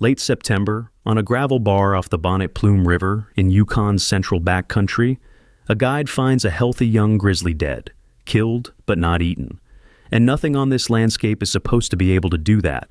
Late September, on a gravel bar off the Bonnet Plume River in Yukon's central backcountry, a guide finds a healthy young grizzly dead, killed but not eaten. And nothing on this landscape is supposed to be able to do that.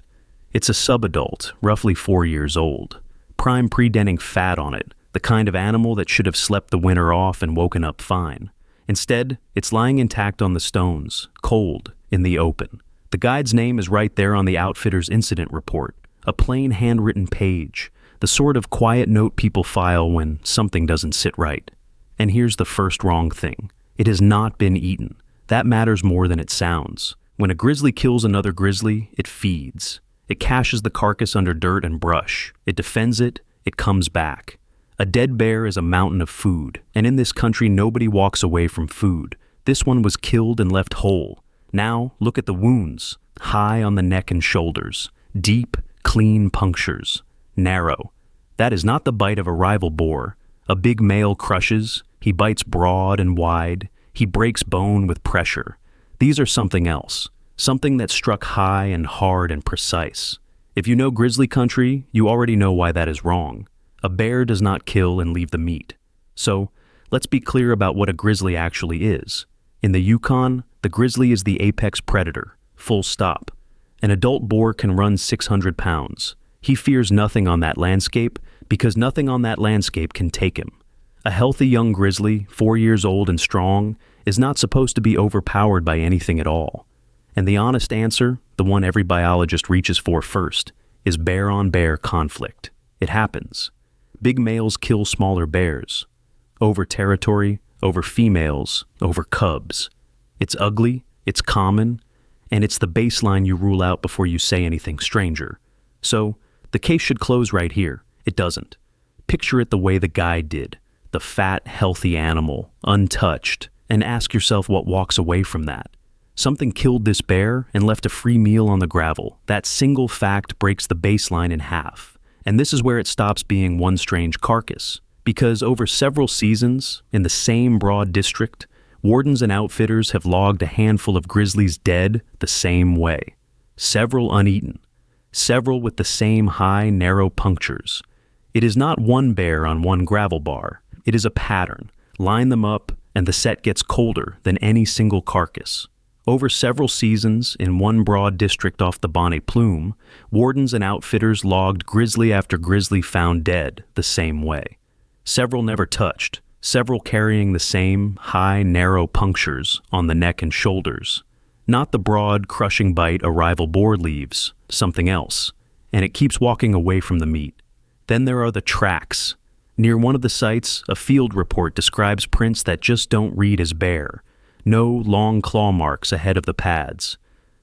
It's a subadult, roughly 4 years old. Prime pre-denning fat on it, the kind of animal that should have slept the winter off and woken up fine. Instead, it's lying intact on the stones, cold, in the open. The guide's name is right there on the outfitter's incident report, a plain handwritten page, the sort of quiet note people file when something doesn't sit right. And here's the first wrong thing. It has not been eaten. That matters more than it sounds. When a grizzly kills another grizzly, it feeds. It caches the carcass under dirt and brush. It defends it. It comes back. A dead bear is a mountain of food, and in this country nobody walks away from food. This one was killed and left whole. Now, look at the wounds. High on the neck and shoulders. Deep, clean punctures. Narrow. That is not the bite of a rival boar. A big male crushes. He bites broad and wide. He breaks bone with pressure. These are something else. Something that struck high and hard and precise. If you know grizzly country, you already know why that is wrong. A bear does not kill and leave the meat. So, let's be clear about what a grizzly actually is. In the Yukon, the grizzly is the apex predator. Full stop. An adult boar can run 600 pounds. He fears nothing on that landscape because nothing on that landscape can take him. A healthy young grizzly, 4 years old and strong, is not supposed to be overpowered by anything at all. And the honest answer, the one every biologist reaches for first, is bear-on-bear conflict. It happens. Big males kill smaller bears. Over territory, over females, over cubs. It's ugly, it's common, and it's the baseline you rule out before you say anything stranger. So, the case should close right here. It doesn't. Picture it the way the guide did. The fat, healthy animal, untouched, and ask yourself what walks away from that. Something killed this bear and left a free meal on the gravel. That single fact breaks the baseline in half. And this is where it stops being one strange carcass. Because over several seasons, in the same broad district, wardens and outfitters have logged a handful of grizzlies dead the same way. Several uneaten. Several with the same high, narrow punctures. It is not one bear on one gravel bar. It is a pattern. Line them up, and the set gets colder than any single carcass. Over several seasons, in one broad district off the Bonnet Plume, wardens and outfitters logged grizzly after grizzly found dead the same way. Several never touched, several carrying the same high, narrow punctures on the neck and shoulders. Not the broad, crushing bite a rival boar leaves, something else, and it keeps walking away from the meat. Then there are the tracks. Near one of the sites, a field report describes prints that just don't read as bear. No long claw marks ahead of the pads.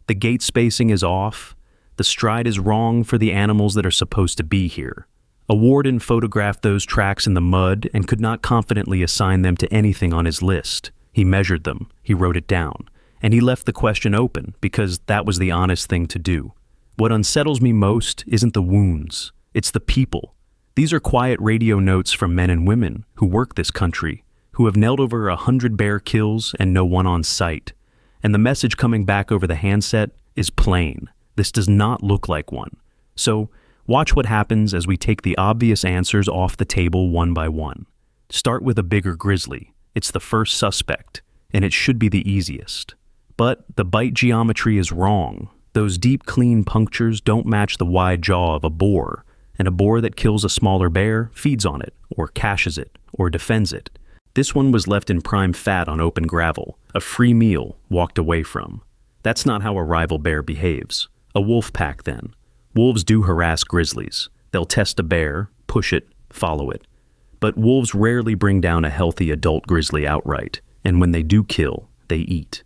The gait spacing is off. The stride is wrong for the animals that are supposed to be here. A warden photographed those tracks in the mud and could not confidently assign them to anything on his list. He measured them, he wrote it down, and he left the question open because that was the honest thing to do. What unsettles me most isn't the wounds, it's the people. These are quiet radio notes from men and women who work this country, who have knelt over 100 bear kills and no one on site. And the message coming back over the handset is plain. This does not look like one. So, watch what happens as we take the obvious answers off the table one by one. Start with a bigger grizzly. It's the first suspect, and it should be the easiest. But the bite geometry is wrong. Those deep, clean punctures don't match the wide jaw of a boar, and a boar that kills a smaller bear feeds on it, or caches it, or defends it. This one was left in prime fat on open gravel, a free meal walked away from. That's not how a rival bear behaves. A wolf pack, then. Wolves do harass grizzlies. They'll test a bear, push it, follow it. But wolves rarely bring down a healthy adult grizzly outright, and when they do kill, they eat.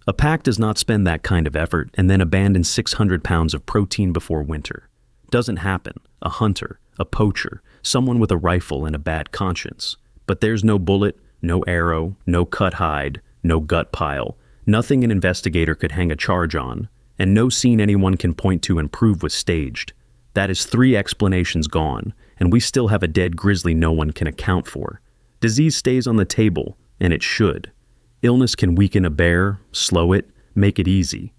A pack does not spend that kind of effort and then abandon 600 pounds of protein before winter. Doesn't happen. A hunter, a poacher, someone with a rifle and a bad conscience. But there's no bullet, no arrow, no cut hide, no gut pile, nothing an investigator could hang a charge on, and no scene anyone can point to and prove was staged. That is 3 explanations gone, and we still have a dead grizzly no one can account for. Disease stays on the table, and it should. Illness can weaken a bear, slow it, make it easy.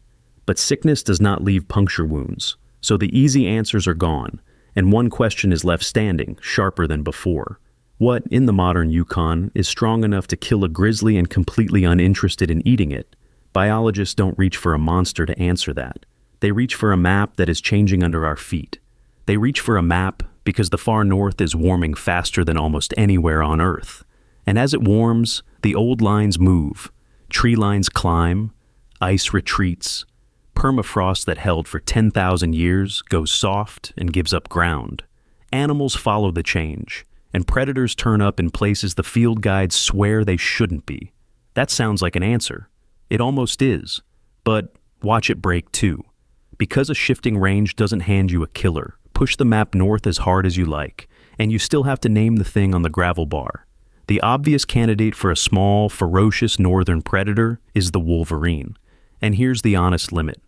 But sickness does not leave puncture wounds, so the easy answers are gone, And one question is left standing, sharper than before. What, in the modern Yukon, is strong enough to kill a grizzly and completely uninterested in eating it? Biologists don't reach for a monster to answer that. They reach for a map that is changing under our feet. They reach for a map because the far north is warming faster than almost anywhere on Earth. And as it warms, the old lines move. Tree lines climb, ice retreats. Permafrost that held for 10,000 years goes soft and gives up ground. Animals follow the change, and predators turn up in places the field guides swear they shouldn't be. That sounds like an answer. It almost is. But watch it break too. Because a shifting range doesn't hand you a killer, push the map north as hard as you like, and you still have to name the thing on the gravel bar. The obvious candidate for a small, ferocious northern predator is the wolverine. And here's the honest limit.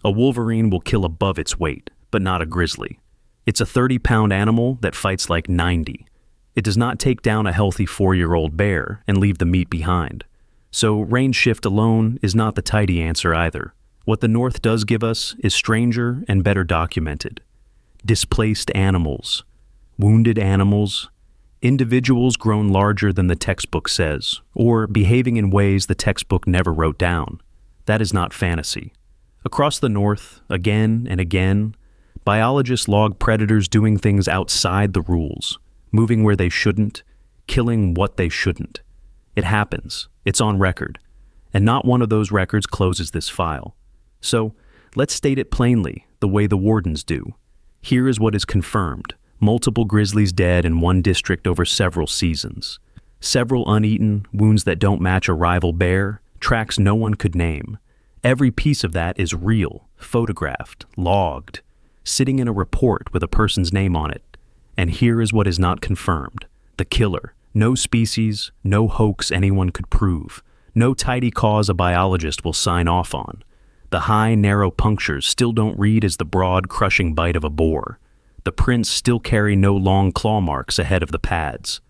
A wolverine will kill above its weight, but not a grizzly. It's a 30-pound animal that fights like 90. It does not take down a healthy 4-year-old bear and leave the meat behind. So range shift alone is not the tidy answer either. What the North does give us is stranger and better documented. Displaced animals, wounded animals, individuals grown larger than the textbook says, or behaving in ways the textbook never wrote down. That is not fantasy. Across the North, again and again, biologists log predators doing things outside the rules, moving where they shouldn't, killing what they shouldn't. It happens. It's on record. And not one of those records closes this file. So, let's state it plainly, the way the wardens do. Here is what is confirmed. Multiple grizzlies dead in one district over several seasons. Several uneaten, wounds that don't match a rival bear, tracks no one could name. Every piece of that is real, photographed, logged, sitting in a report with a person's name on it. And here is what is not confirmed. The killer. No species, no hoax anyone could prove. No tidy cause a biologist will sign off on. The high, narrow punctures still don't read as the broad, crushing bite of a boar. The prints still carry no long claw marks ahead of the pads.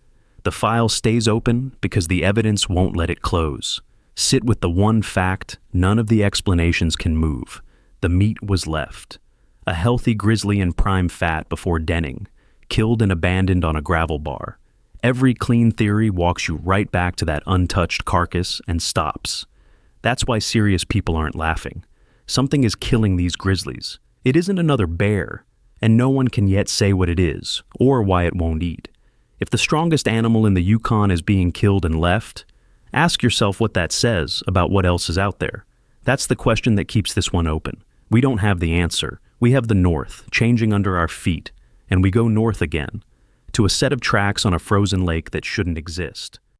The file stays open because the evidence won't let it close. Sit with the one fact none of the explanations can move. The meat was left. A healthy grizzly in prime fat before denning, killed and abandoned on a gravel bar. Every clean theory walks you right back to that untouched carcass and stops. That's why serious people aren't laughing. Something is killing these grizzlies. It isn't another bear, and no one can yet say what it is, or why it won't eat. If the strongest animal in the Yukon is being killed and left, ask yourself what that says about what else is out there. That's the question that keeps this one open. We don't have the answer. We have the North, changing under our feet, and we go north again, to a set of tracks on a frozen lake that shouldn't exist.